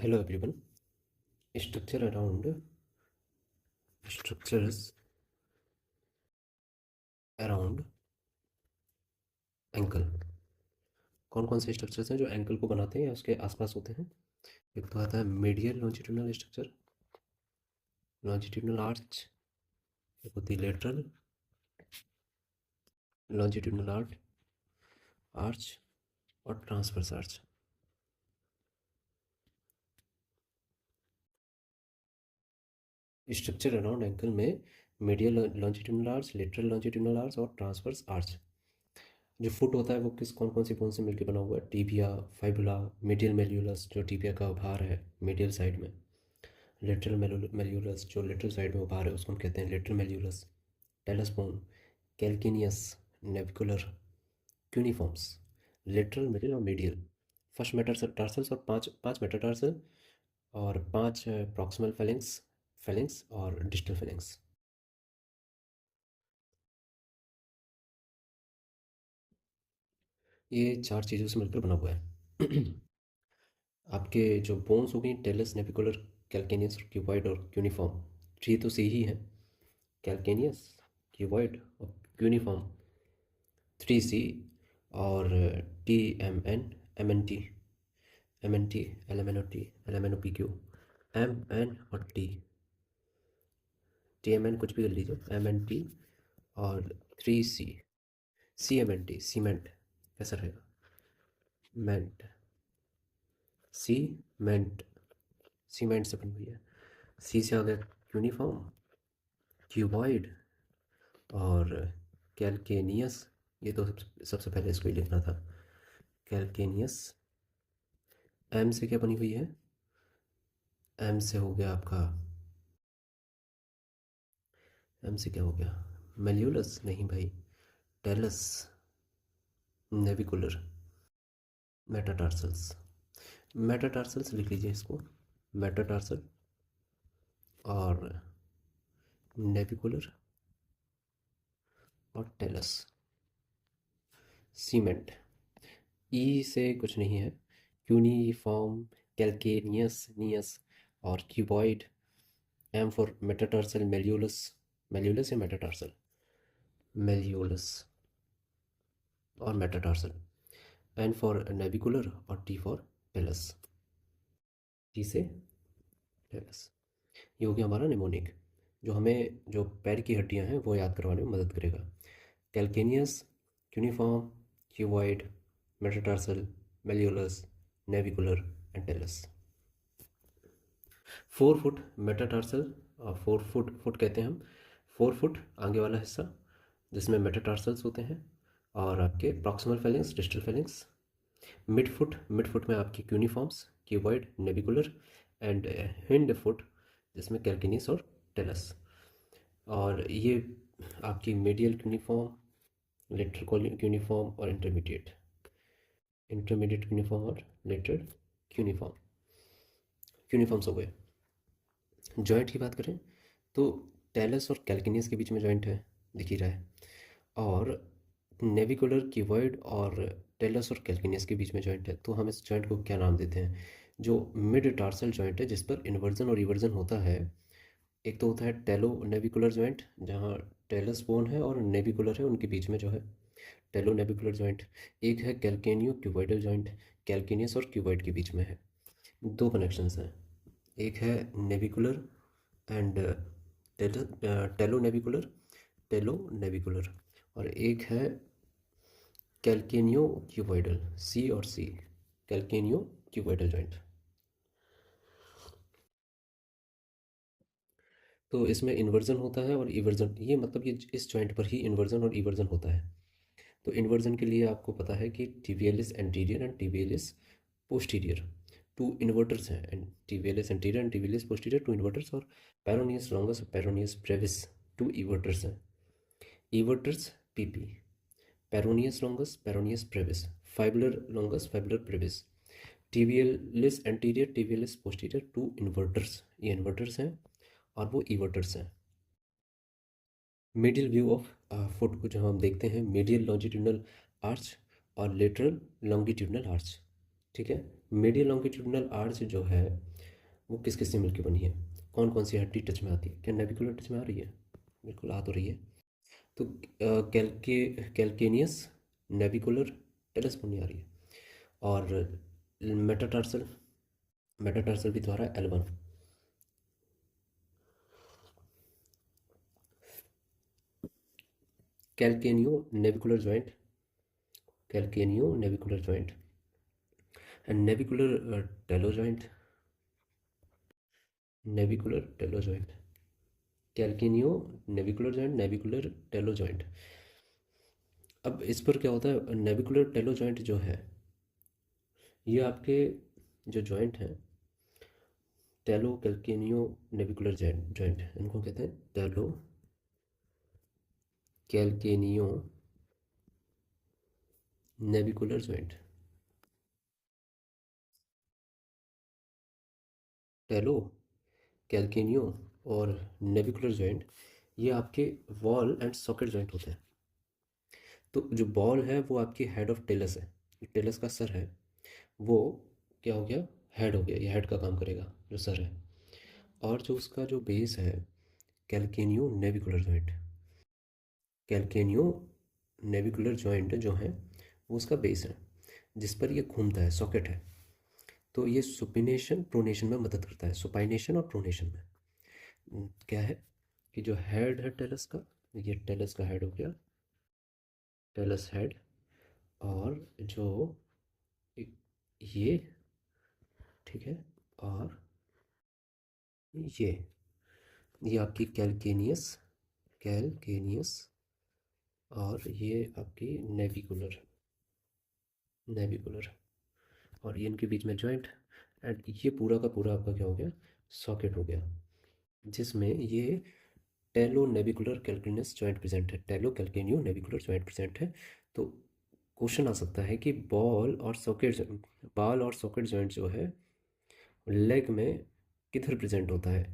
Hello everyone. Structures around ankle. कौन कौन से स्ट्रक्चर्स हैं जो एंकल को बनाते हैं या उसके आसपास होते हैं? एक तो आता है medial longitudinal structure, longitudinal arch. एक होती है लेटरल लॉन्जिट्यूडनल आर्च और transverse arch. Structure around ankle में medial longitudinal arch, lateral longitudinal arch और ट्रांसवर्स आर्च। जो फुट होता है वो किस कौन कौन सी बोन से मिलकर बना हुआ है? टीबिया, फाइबुला, मीडियल मेल्यूलस जो टीबिया का भार है मीडियल साइड में, लेटरल मेल्यूलस जो लेटरल साइड में उभार है उसको हम कहते हैं lateral malleolus, talus bone, calcaneus, navicular, cuneiforms, lateral, middle और मीडियल। फर्स्ट मेटाटार्सल्स और पांच पांच मेटाटार्सल और पांच प्रॉक्सिमल फेलिंग्स फेलिंग्स और डिस्टल फेलिंग्स। ये चार चीज़ों से मिलकर बना हुआ है। आपके जो बोन्स हो गई टेलस, नेविकुलर, कैल्केनियस और क्यूबॉइड और क्यूनिफॉर्म। थ्री तो सी ही है, कैल्केनियस, क्यूबॉइड और क्यूनिफॉर्म। थ्री सी और T M N T L M N O P Q, M N और टी एम एन कुछ भी कर लीजिए, एम एन टी और three C, C M N T, cement कैसा रहेगा? मेंट, सीमेंट, सीमेंट से बनी हुई है। सी से आ गया यूनिफॉर्म, क्यूबॉइड और कैल्केनियस। ये तो सबसे पहले इसको ही लिखना था, कैल्केनियस। एम से क्या बनी हुई है? एम से हो गया आपका, एम से क्या हो गया? मेल्यूलस नहीं भाई, टेलस, नेविकुलर, मेटाटार्सल्स। मेटाटार्सल्स लिख लीजिए इसको, मेटाटार्सल और नेविकुलर और टेलस। सीमेंट, ई से कुछ नहीं है, यूनिफॉर्म, कैल्केनियस नियस और क्यूबॉइड। एम फॉर मेटाटार्सल, मेल्यूलस, मेल्यूलस या मेटाटार्सल, मेल्यूलस और मेटाटार्सल। एन फॉर नेविकुलर और टी फॉर टेलस, टी से टेलस। ये हो गया हमारा निमोनिक, जो हमें जो पैर की हड्डियां हैं वो याद करवाने में मदद करेगा। Calcaneus, uniform, cuboid, metatarsal, malleolus, navicular and talus. 4 foot metatarsal, और 4 फुट कहते हैं हम 4 फुट आगे वाला हिस्सा जिसमें मेटाटार्सल्स होते हैं और आपके proximal phalanges, distal phalanges. Mid foot में आपकी cuneiforms, cuboid, navicular and hind foot जिसमें कैल्किनिस और टेलस। और ये आपकी मीडियल क्यूनिफॉर्म, लेटरल क्यूनिफॉर्म और इंटरमीडिएट क्यूनिफॉर्म और लेटरल क्यूनिफॉर्म, क्यूनिफॉर्म्स हो गए। जॉइंट की बात करें तो टेलस और कैल्किनियस के बीच में जॉइंट है, दिख ही रहा है। और नेविकुलर, क्यूबॉइड और टेलस और कैल्किनियस के बीच में जॉइंट है, तो हम इस जॉइंट को क्या नाम देते हैं? जो मिड टार्सल जॉइंट है जिस पर इन्वर्जन और रिवर्जन होता है। एक तो होता है टेलो नेविकुलर जॉइंट, जहाँ टेलस बोन है और नेविकुलर है, उनके बीच में जो है टेलो नेविकुलर जॉइंट। एक है कैल्केनियो क्यूबॉइडल जॉइंट, कैल्किनियस और क्यूबॉइड के बीच में है। दो कनेक्शंस हैं, एक है नेविकुलर एंड टेलो नेविकुलर, टेलो नेविकुलर, और एक है कैल्केनियो क्यूबॉइडल, सी और सी, कैल्केनियो क्यूबॉइडल जॉइंट। तो इसमें इन्वर्जन होता है और इवर्जन, ये मतलब ये इस जॉइंट पर ही इन्वर्जन और इवर्जन होता है। तो इन्वर्जन के लिए आपको पता है कि tibialis anterior and tibialis posterior, two invertors हैं, and tibialis anterior and tibialis posterior two invertors, और पेरोनियस लॉन्गस और पेरोनियस ब्रेविस टू इवर्टर्स हैं। Evertors PP, peroneus longus, peroneus brevis, fibular longus, fibular brevis, tibialis anterior, tibialis posterior two invertors, ये invertors हैं और वो इवर्टर्स हैं। Middle view of foot को जहाँ हम देखते हैं मीडियल लॉन्जिट्यूडनल आर्च और लेटरल लॉन्गिट्यूडनल आर्च, ठीक है। मीडियल लॉन्गिट्यूडिनल आर्च जो है वो किस किस से मिलकर बनी है, कौन कौन सी हड्डी टच में आती है? क्या नेविकुलर टच में आ रही है? बिल्कुल आ तो रही है। तो कैल्केनियस, नेविकुलर, टेलस बोनी आ रही है। और मेटाटार्सल, मेटाटार्सल भी तुम्हारा L1। Calcaneo navicular joint, calcaneo navicular joint and navicular talo joint, navicular talo joint, calcaneo navicular joint, navicular talo joint. अब इस पर क्या होता है, नेविकुलर टेलो जॉइंट जो है ये आपके जो जॉइंट हैं, टेलो कैल्केनियो नेविकुलर जॉइंट, इनको कहते हैं टेलो कैल्केनियो नेविकुलर जॉइंट। टेलो, कैल्केनियो और नेविकुलर जॉइंट ये आपके वॉल एंड सॉकेट जॉइंट होते हैं। तो जो बॉल है वो आपकी हेड ऑफ टेलस है, टेलस का सर है वो क्या हो गया, हेड हो गया, ये हेड का काम करेगा जो सर है। और जो उसका जो बेस है, कैल्केनियो navicular joint, calcaneo navicular joint जो है वो उसका बेस है जिस पर ये घूमता है, सॉकेट है। तो ये सुपिनेशन प्रोनेशन में मदद करता है, सुपाइनेशन और प्रोनेशन में। क्या है कि जो हेड है टेलस का, ये टेलस का हेड हो गया, टेलस हेड। और जो ये, ठीक है, और ये आपकी कैल्केनियस, कैल्केनियस, और ये आपकी नेविकुलर, नेविकुलर, और ये इनके बीच में जॉइंट। एंड ये पूरा का पूरा आपका क्या हो गया, सॉकेट हो गया, जिसमें ये टेलो नेविकुलर कैल्केनियस जॉइंट प्रेजेंट है, टेलो कैल्केनियो नेविकुलर जॉइंट प्रेजेंट है। तो क्वेश्चन आ सकता है कि बॉल और सॉकेट जॉइंट जो है लेग में किधर प्रेजेंट होता है,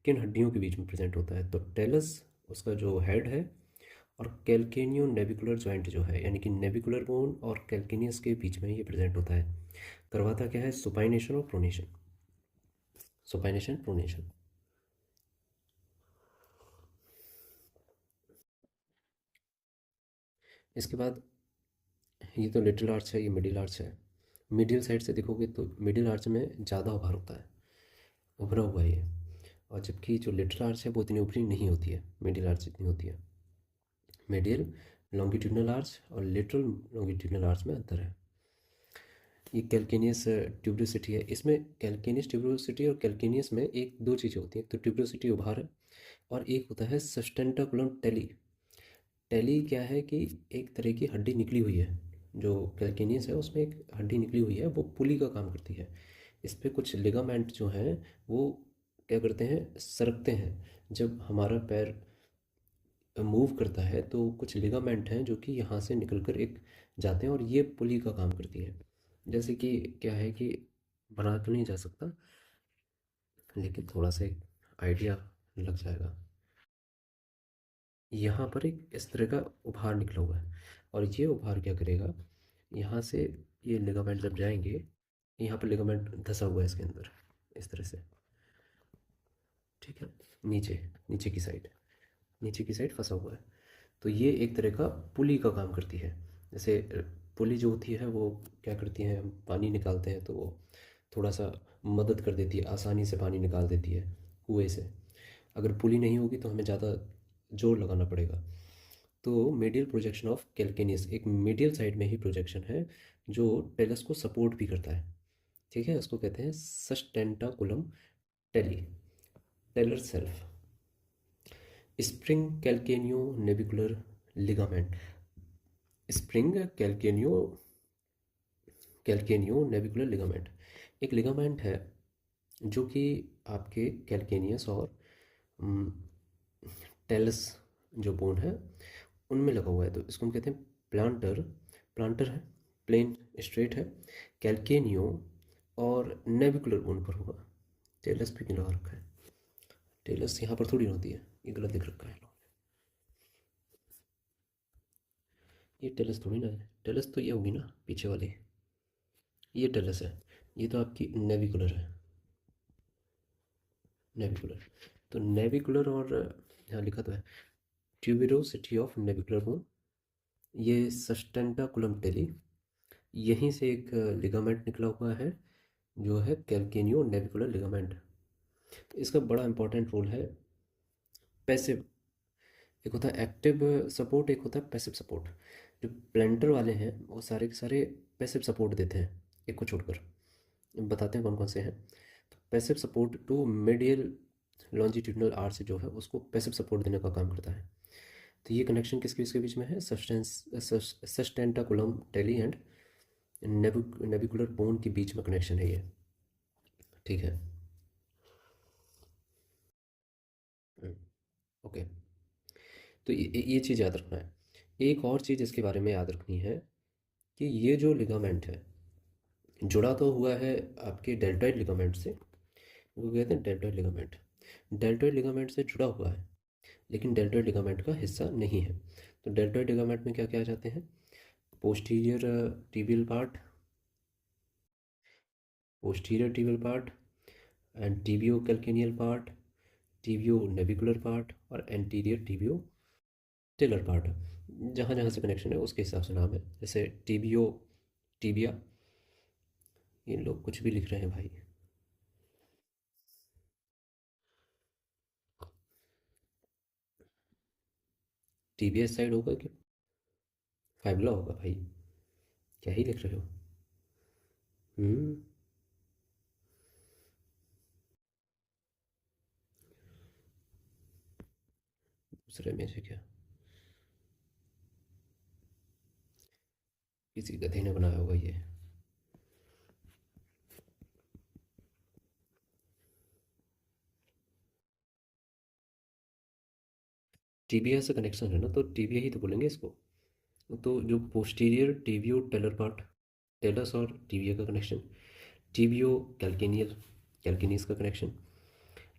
किन हड्डियों के बीच में प्रेजेंट होता है? तो टेलस उसका जो हेड है, और कैल्केनियो नेविकुलर जॉइंट जो है यानी कि नेविकुलर बोन और कैल्केनियस के बीच में ये प्रेजेंट होता है। करवाता क्या है, सुपाइनेशन और प्रोनेशन, सुपाइनेशन प्रोनेशन। इसके बाद ये तो लिटिल आर्च है, ये मिडिल आर्च है। मिडिल साइड से देखोगे तो मिडिल आर्च में ज़्यादा उभार होता है, उभरा हुआ है ये। और जबकि जो लिटिल आर्च है वो इतनी ऊपरी नहीं होती है, मिडिल आर्च जितनी होती है। मिडिल लॉन्गिट्यूडनल आर्च और लिटरल लॉन्गिट्यूडनल आर्च में अंतर है। ये कैल्केनियस ट्यूब्रोसिटी है, इसमें कैल्केनियस ट्यूब्रोसिटी और कैल्केनियस में एक दो चीज़ें होती हैं। तो ट्यूब्रोसिटी उभार है, और एक होता है सस्टेंटाकुलम टेली। टेली क्या है कि एक तरह की हड्डी निकली हुई है, जो कैल्केनियस है उसमें एक हड्डी निकली हुई है, वो पुली का काम करती है। इस पे कुछ लिगामेंट जो हैं वो क्या करते हैं, सरकते हैं। जब हमारा पैर मूव करता है तो कुछ लिगामेंट हैं जो कि यहाँ से निकल कर एक जाते हैं, और ये पुली का काम करती है। जैसे कि क्या है कि बना तो नहीं जा सकता, लेकिन थोड़ा सा एक आइडिया लग जाएगा। यहाँ पर एक इस तरह का उभार निकला हुआ है, और ये उभार क्या करेगा, यहाँ से ये लिगामेंट जब जाएंगे, यहाँ पर लिगामेंट धंसा हुआ है इसके अंदर इस तरह से, ठीक है, नीचे, नीचे की साइड, नीचे की साइड फंसा हुआ है। तो ये एक तरह का पुली का काम करती है। जैसे पुली जो होती है वो क्या करती है, हम पानी निकालते हैं तो वो थोड़ा सा मदद कर देती है, आसानी से पानी निकाल देती है कुएं से। अगर पुली नहीं होगी तो हमें ज़्यादा जोर लगाना पड़ेगा। तो मीडियल प्रोजेक्शन ऑफ कैल्केनियस एक मीडियल साइड में ही प्रोजेक्शन है जो टेलस को सपोर्ट भी करता है, ठीक है। उसको कहते हैं sustentaculum tali, talar shelf. Spring calcaneo navicular ligament, spring calcaneo, calcaneo navicular ligament एक लिगामेंट है जो कि आपके कैल्केनियस और टेलस जो बोन है उनमें लगा हुआ है। तो इसको हम कहते हैं प्लांटर, प्लांटर है, प्लेन स्ट्रेट है। कैल्केनियो और नेविकुलर बोन पर होगा, टेलस पे क्यों लगा रखा है, टेलस यहाँ पर थोड़ी होती है, ये गलत दिख रखा है। ये टेलस थोड़ी ना है, टेलस तो ये होगी ना पीछे वाली, ये टेलस है, ये तो आपकी नेविकुलर है, नेविकुलर। तो नेविकुलर और यहाँ लिखा तो है ट्यूबिरोसिटी ऑफ नेविकुलर बोन, ये सस्टेंटाकुलम टेली, यहीं से एक लिगामेंट निकला हुआ है जो है कैल्केनियो नेविकुलर लिगामेंट। तो इसका बड़ा इंपॉर्टेंट रोल है पैसिव, एक होता है एक्टिव सपोर्ट, एक होता है पैसिव सपोर्ट। जो प्लेंटर वाले हैं वो सारे के सारे पैसिव सपोर्ट देते हैं, एक को छोड़कर। बताते हैं कौन कौन से हैं। तो passive support to medial longitudinal arch जो है उसको पैसिव सपोर्ट देने का काम करता है। तो ये कनेक्शन किसके इसके बीच में है, सस्टेंटाकुलम टेली एंड नेविकुलर बोन के बीच में कनेक्शन है ये। ठीक है। ओके। तो ये चीज़ याद रखना है। एक और चीज़ इसके बारे में याद रखनी है कि ये जो लिगामेंट है जुड़ा तो हुआ है आपके डेल्टॉइड लिगामेंट से, वो कहते हैं डेल्टॉइड लिगामेंट, डेल्टॉइड लिगामेंट से जुड़ा हुआ है लेकिन डेल्टॉइड लिगामेंट का हिस्सा नहीं है। तो डेल्टॉइड लिगामेंट में क्या क्या आ जाते हैं, posterior tibial part, posterior tibial part and tibio calcaneal part, tibio navicular part और एंटीरियर टिबियो टेलर पार्ट। जहाँ जहाँ से कनेक्शन है उसके हिसाब से नाम है, जैसे टिबियो टिबिया, ये लोग कुछ भी लिख रहे हैं भाई। टीबीएस साइड होगा कि फाइबुला होगा भाई, क्या ही लिख रहे हो। हम्म। दूसरे में से क्या, किसी गधे ने बनाया होगा ये। टीबिया से कनेक्शन है ना, तो टीबिया ही तो बोलेंगे इसको। तो जो posterior tibio talar part, talus और टीबिया का कनेक्शन, टीबियो कैल्केनियल, कैल्केनियस का कनेक्शन,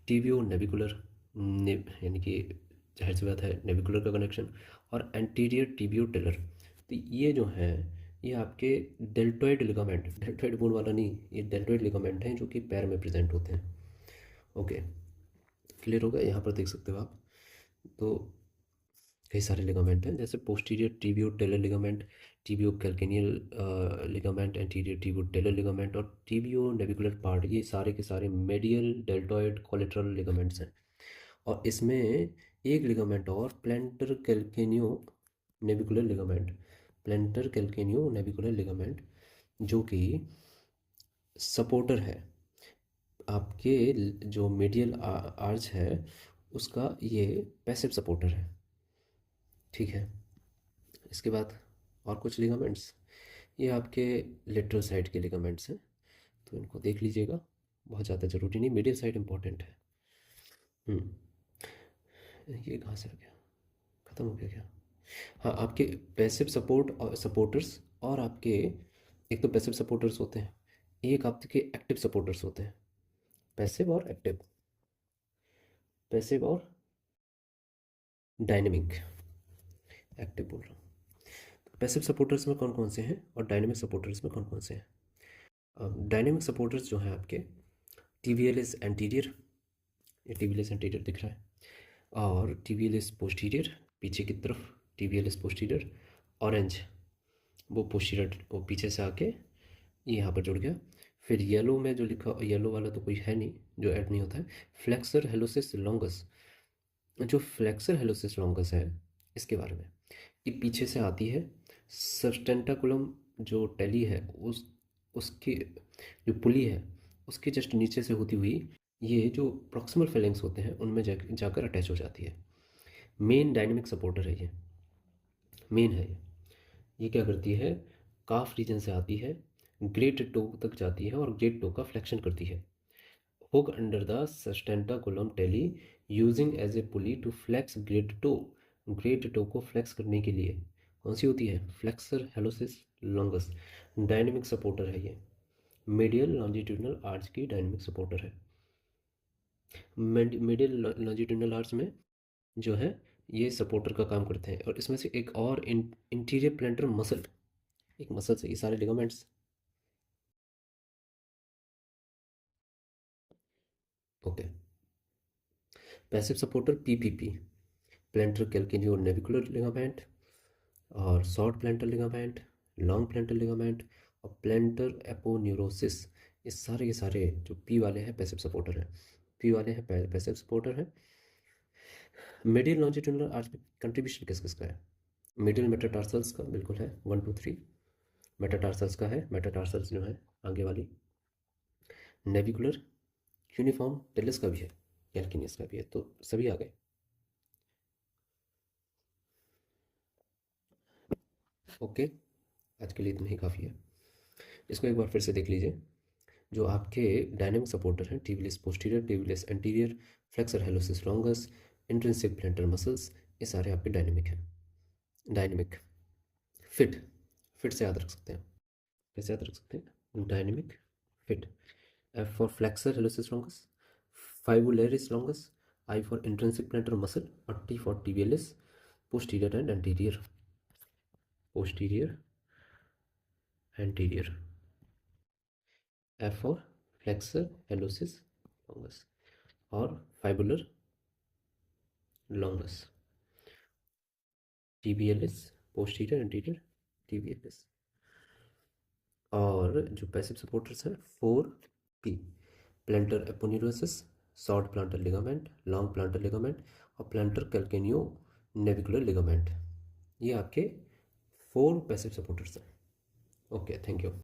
टीबियो नेविकुलर, यानी कि जाहिर सी बात है नेविकुलर का कनेक्शन, और एंटीरियर टीबियो टेलर। तो ये जो है ये आपके डेल्टॉइड लिगामेंट, डेल्टॉइड बोन वाला नहीं, ये डेल्टॉइड लिगामेंट हैं जो कि पैर में प्रेजेंट होते हैं। ओके, क्लियर होगा, यहाँ पर देख सकते हो आप। तो कई सारे लिगामेंट हैं, जैसे posterior tibio talar ligament, tibio calcaneal ligament, anterior tibio talar ligament और टीबियो नेविकुलर पार्ट, ये सारे के सारे मेडियल डेल्टॉइड कोलेटरल लिगामेंट्स हैं। और इसमें एक लिगामेंट और plantar calcaneo navicular ligament, plantar calcaneo navicular ligament, जो कि सपोर्टर है आपके जो मीडियल आर्च है उसका, ये पैसिव सपोर्टर है। ठीक है। इसके बाद और कुछ लिगामेंट्स, ये आपके लेटरल साइड के लिगामेंट्स हैं, तो इनको देख लीजिएगा, बहुत ज़्यादा ज़रूरी नहीं, मीडियल साइड इंपॉर्टेंट है। हम्म। ये कहाँ से आ गया, ख़त्म हो गया क्या। हाँ, आपके पैसिव सपोर्ट और सपोर्टर्स, और आपके एक तो पैसिव सपोर्टर्स होते हैं, एक आपके एक्टिव सपोर्टर्स होते हैं, पैसिव और एक्टिव, पैसिव और डायनेमिक, एक्टिव बोल रहा हूँ। पैसिव सपोर्टर्स में कौन कौन से हैं और डायनेमिक सपोर्टर्स में कौन कौन से हैं। डायनेमिक सपोर्टर्स जो हैं आपके टीवीएलएस एंटीरियर, ये टीवीएलएस एंटीरियर दिख रहा है, और टीवीएलएस पोस्टीरियर पीछे की तरफ, टीवीएलएस पोस्टीरियर ऑरेंज, वो पोस्टीरियर वो पीछे से आके ये यहाँ पर जुड़ गया। फिर येलो में जो लिखा, येलो वाला तो कोई है नहीं जो ऐड नहीं होता है, फ्लेक्सर हेलोसिस लॉन्गस। जो फ्लेक्सर हेलोसिस लॉन्गस है इसके बारे में, ये पीछे से आती है, सस्टेंटाकुलम जो टेली है उस उसकी जो पुली है उसके जस्ट नीचे से होती हुई ये जो प्रॉक्सिमल फेलेंक्स होते हैं उनमें जाकर अटैच हो जाती है। मेन डायनेमिक सपोर्टर है ये, मेन है ये क्या करती है, काफ रीजन से आती है, ग्रेट टो तक जाती है और ग्रेट टो का फ्लेक्शन करती है। Hook under the sustentaculum tali using as a pulley to flex great toe, great toe को फ्लेक्स करने के लिए कौन सी होती है, flexor hallucis longus, dynamic supporter है ये, मीडियल लॉन्जिट्यूडनल आर्च की डायनेमिक सपोर्टर है। मीडियल लॉन्जिट्यूडनल आर्च में जो है ये सपोर्टर का काम करते हैं, और इसमें से एक और इंटीरियर प्लेंटर मसल, एक मसल से ये सारे ligaments okay. Passive supporter P P P, plantar calcaneo navicular ligament, और short plantar ligament, long plantar ligament, और प्लेंटर एपोन्यूरोसिस। ये सारे के सारे जो पी वाले हैं पैसिव सपोर्टर हैं, पी वाले हैं पैसिव सपोर्टर हैं। मिडिल लॉन्जिट्यूडनल आर्च में कंट्रीब्यूशन किस किसका है? मिडिल मेटाटार्सल्स का बिल्कुल है, 1 2 3 मेटाटार्सल्स का है। मेटाटार्सल्स जो है आगे वाली। नेविकुलर यूनिफॉर्म टेलस का भी है, कैल्किनियस का भी है, तो सभी आ गए। ओके, आज के लिए इतना ही काफ़ी है। इसको एक बार फिर से देख लीजिए। जो आपके डायनेमिक सपोर्टर हैं, tibialis posterior, tibialis anterior, flexor hallucis longus, intrinsic plantar muscles, ये सारे आपके डायनेमिक हैं। डायनेमिक। फिट, फिट से याद रख सकते हैं, कैसे याद रख सकते हैं? Dynamic fit. F for flexor hallucis longus, fibularis longus, I for intrinsic plantar muscle, और T for tibialis posterior and anterior. Posterior anterior. F for flexor hallucis longus और fibular longus. Tibialis posterior anterior tibialis. और जो passive supporters हैं 4P, plantar aponeurosis, short plantar ligament, long plantar ligament, और plantar calcaneo navicular ligament. ये आपके 4 passive supporters हैं। Okay, thank you.